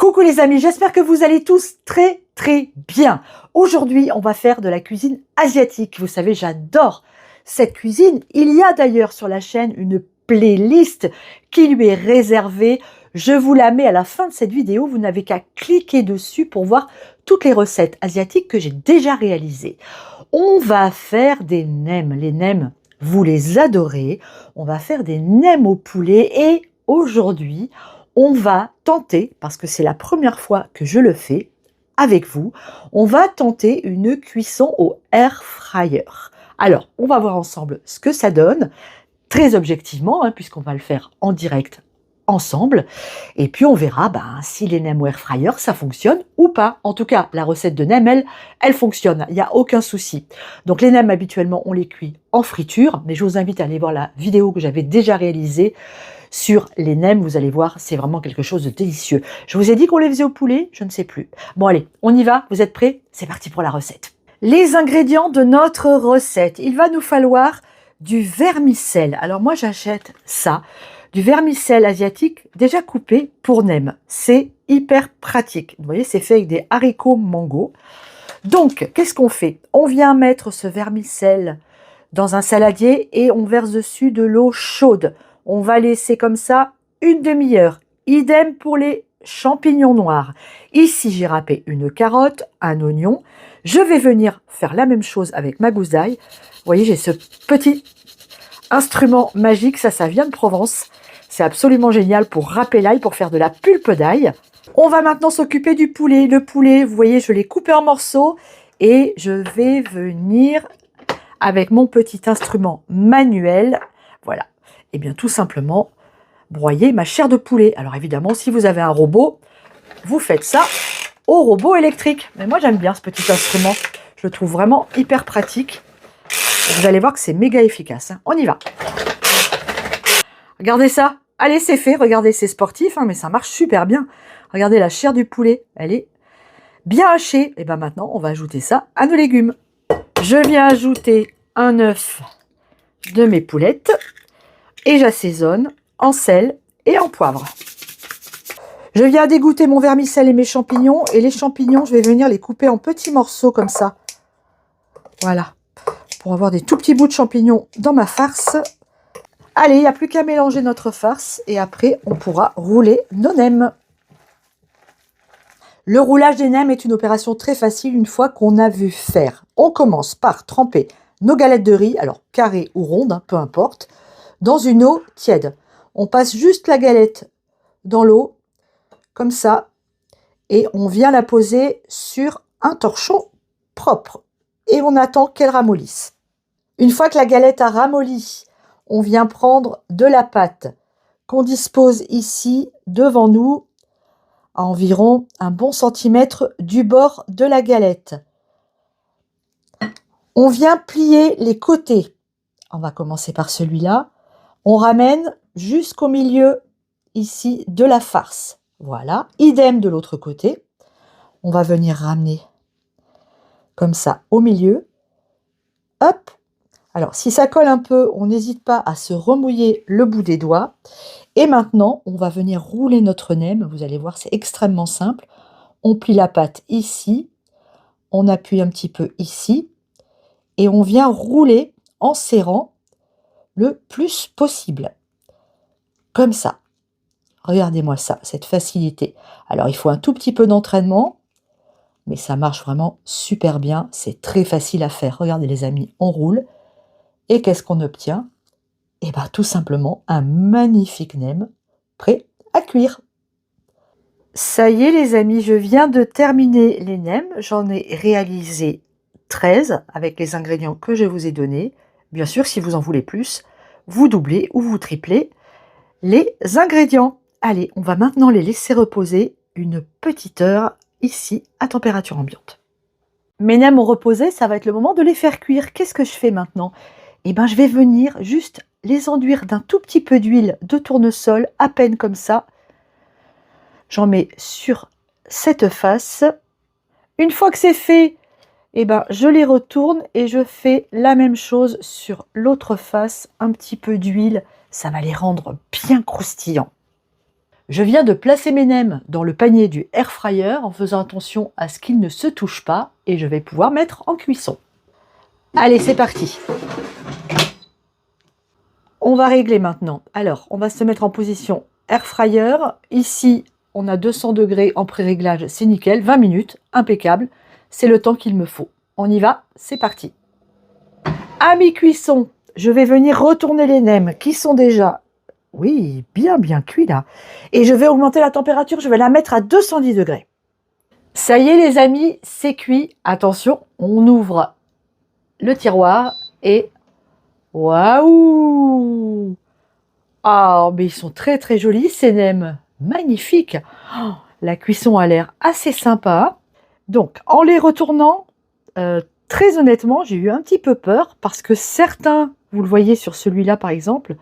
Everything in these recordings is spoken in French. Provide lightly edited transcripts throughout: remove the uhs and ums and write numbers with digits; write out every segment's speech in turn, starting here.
Coucou les amis, j'espère que vous allez tous très bien. Aujourd'hui, on va faire de la cuisine asiatique. Vous savez, j'adore cette cuisine. Il y a d'ailleurs sur la chaîne une playlist qui lui est réservée. Je vous la mets à la fin de cette vidéo. Vous n'avez qu'à cliquer dessus pour voir toutes les recettes asiatiques que j'ai déjà réalisées. On va faire des nems. Les nems, vous les adorez. On va faire des nems au poulet et aujourd'hui, on va tenter, parce que c'est la première fois que je le fais avec vous, on va tenter une cuisson au air fryer. Alors, on va voir ensemble ce que ça donne, très objectivement, puisqu'on va le faire en direct ensemble. Et puis, on verra si les nems au air fryer, ça fonctionne ou pas. En tout cas, la recette de nems, elle fonctionne. Il n'y a aucun souci. Donc, les nems, habituellement, on les cuit en friture. Mais je vous invite à aller voir la vidéo que j'avais déjà réalisée sur les nems, vous allez voir, c'est vraiment quelque chose de délicieux. Je vous ai dit qu'on les faisait au poulet, je ne sais plus. Bon allez, on y va, vous êtes prêts? C'est parti pour la recette. Les ingrédients de notre recette, il va nous falloir du vermicelle. Alors moi j'achète ça, du vermicelle asiatique déjà coupé pour nems. C'est hyper pratique. Vous voyez, c'est fait avec des haricots mango. Donc, qu'est-ce qu'on fait? On vient mettre ce vermicelle dans un saladier et on verse dessus de l'eau chaude. On va laisser comme ça une demi-heure. Idem pour les champignons noirs. Ici, j'ai râpé une carotte, un oignon. Je vais venir faire la même chose avec ma gousse d'ail. Vous voyez, j'ai ce petit instrument magique. Ça vient de Provence. C'est absolument génial pour râper l'ail, pour faire de la pulpe d'ail. On va maintenant s'occuper du poulet. Le poulet, vous voyez, je l'ai coupé en morceaux et je vais venir avec mon petit instrument manuel. Voilà. Et bien tout simplement broyer ma chair de poulet. Alors évidemment, si vous avez un robot, vous faites ça au robot électrique. Mais moi j'aime bien ce petit instrument. Je le trouve vraiment hyper pratique. Et vous allez voir que c'est méga efficace. On y va. Regardez ça. Allez, c'est fait. Regardez, c'est sportif, mais ça marche super bien. Regardez la chair du poulet. Elle est bien hachée. Et bien maintenant, on va ajouter ça à nos légumes. Je viens ajouter un œuf de mes poulettes. Et j'assaisonne en sel et en poivre. Je viens d'égoutter mon vermicelle et mes champignons. Et les champignons, je vais venir les couper en petits morceaux comme ça. Voilà. Pour avoir des tout petits bouts de champignons dans ma farce. Allez, il n'y a plus qu'à mélanger notre farce. Et après, on pourra rouler nos nems. Le roulage des nems est une opération très facile une fois qu'on a vu faire. On commence par tremper nos galettes de riz, alors carrées ou rondes, peu importe, dans une eau tiède. On passe juste la galette dans l'eau, comme ça, et on vient la poser sur un torchon propre. Et on attend qu'elle ramollisse. Une fois que la galette a ramolli, on vient prendre de la pâte qu'on dispose ici devant nous, à environ un bon centimètre du bord de la galette. On vient plier les côtés. On va commencer par celui-là. On ramène jusqu'au milieu, ici, de la farce. Voilà. Idem de l'autre côté. On va venir ramener comme ça au milieu. Hop. Alors, si ça colle un peu, on n'hésite pas à se remouiller le bout des doigts. Et maintenant, on va venir rouler notre nem. Vous allez voir, c'est extrêmement simple. On plie la pâte ici. On appuie un petit peu ici. Et on vient rouler en serrant le plus possible. Comme ça. Regardez-moi ça, cette facilité. Alors, il faut un tout petit peu d'entraînement, mais ça marche vraiment super bien. C'est très facile à faire. Regardez les amis, on roule. Et qu'est-ce qu'on obtient? Eh bien, tout simplement, un magnifique nem prêt à cuire. Ça y est les amis, je viens de terminer les nems. J'en ai réalisé 13 avec les ingrédients que je vous ai donnés. Bien sûr, si vous en voulez plus, vous doublez ou vous triplez les ingrédients. Allez, on va maintenant les laisser reposer une petite heure ici à température ambiante. Mes nems ont reposé, ça va être le moment de les faire cuire. Qu'est-ce que je fais maintenant? Eh bien, je vais venir juste les enduire d'un tout petit peu d'huile de tournesol, à peine comme ça. J'en mets sur cette face. Une fois que c'est fait, eh ben, je les retourne et je fais la même chose sur l'autre face. Un petit peu d'huile, ça va les rendre bien croustillants. Je viens de placer mes nems dans le panier du air fryer en faisant attention à ce qu'ils ne se touchent pas et je vais pouvoir mettre en cuisson. Allez, c'est parti. On va régler maintenant. Alors, on va se mettre en position air fryer. Ici, on a 200 degrés en pré-réglage, c'est nickel. 20 minutes, impeccable. C'est le temps qu'il me faut. On y va, c'est parti. À mi-cuisson, je vais venir retourner les nems qui sont déjà, oui, bien cuits là. Et je vais augmenter la température, je vais la mettre à 210 degrés. Ça y est les amis, c'est cuit. Attention, on ouvre le tiroir et waouh! Ah, mais ils sont très jolis ces nems, magnifiques. Oh, la cuisson a l'air assez sympa. Donc, en les retournant, très honnêtement, j'ai eu un petit peu peur parce que certains, vous le voyez sur celui-là par exemple,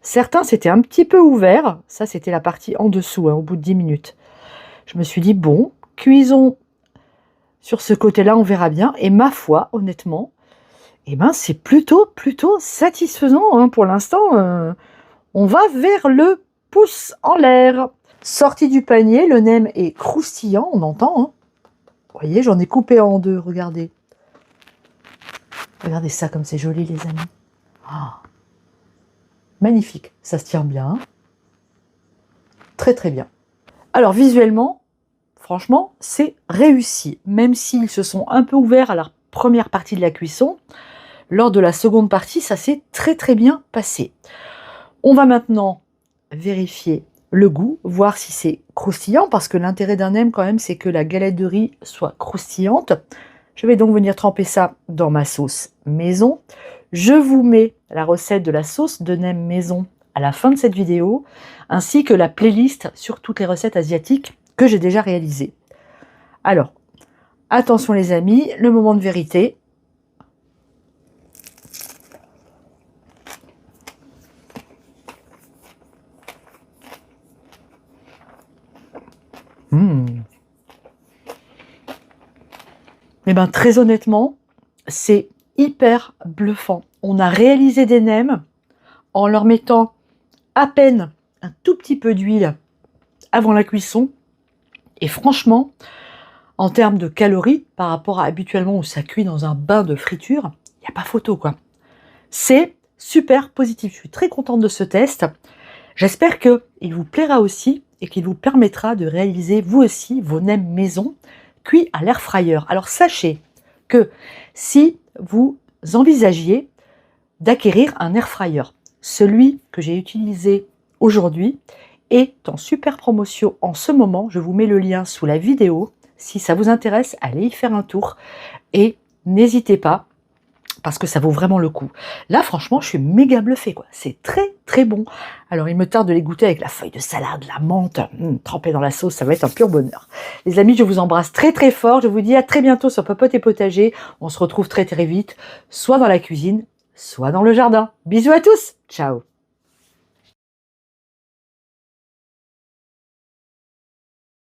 certains c'était un petit peu ouvert. Ça, c'était la partie en dessous, hein, au bout de 10 minutes. Je me suis dit, bon, cuisons sur ce côté-là, on verra bien. Et ma foi, honnêtement, eh ben, c'est plutôt satisfaisant hein, pour l'instant. On va vers le pouce en l'air. Sorti du panier, le nem est croustillant, on entend. Hein. Vous voyez, j'en ai coupé en deux, regardez. Regardez ça comme c'est joli les amis. Oh. Magnifique, ça se tient bien. Très bien. Alors visuellement, franchement, c'est réussi. Même s'ils se sont un peu ouverts à la première partie de la cuisson, lors de la seconde partie, ça s'est très bien passé. On va maintenant vérifier le goût, voir si c'est croustillant, parce que l'intérêt d'un nem quand même, c'est que la galette de riz soit croustillante. Je vais donc venir tremper ça dans ma sauce maison. Je vous mets la recette de la sauce de nem maison à la fin de cette vidéo, ainsi que la playlist sur toutes les recettes asiatiques que j'ai déjà réalisées. Alors, attention les amis, le moment de vérité. Eh bien, très honnêtement, c'est hyper bluffant. On a réalisé des nems en leur mettant à peine un tout petit peu d'huile avant la cuisson. Et franchement, en termes de calories, par rapport à habituellement où ça cuit dans un bain de friture, il n'y a pas photo quoi. C'est super positif. Je suis très contente de ce test. J'espère qu'il vous plaira aussi et qu'il vous permettra de réaliser vous aussi vos nems maison cuits à l'air fryer. Alors sachez que si vous envisagiez d'acquérir un air fryer, celui que j'ai utilisé aujourd'hui est en super promotion en ce moment. Je vous mets le lien sous la vidéo. Si ça vous intéresse, allez y faire un tour et n'hésitez pas parce que ça vaut vraiment le coup. Là, franchement, je suis méga bluffée, quoi. C'est très bon. Alors, il me tarde de les goûter avec la feuille de salade, la menthe, trempée dans la sauce, ça va être un pur bonheur. Les amis, je vous embrasse très fort. Je vous dis à très bientôt sur Popote et Potager. On se retrouve très vite, soit dans la cuisine, soit dans le jardin. Bisous à tous. Ciao.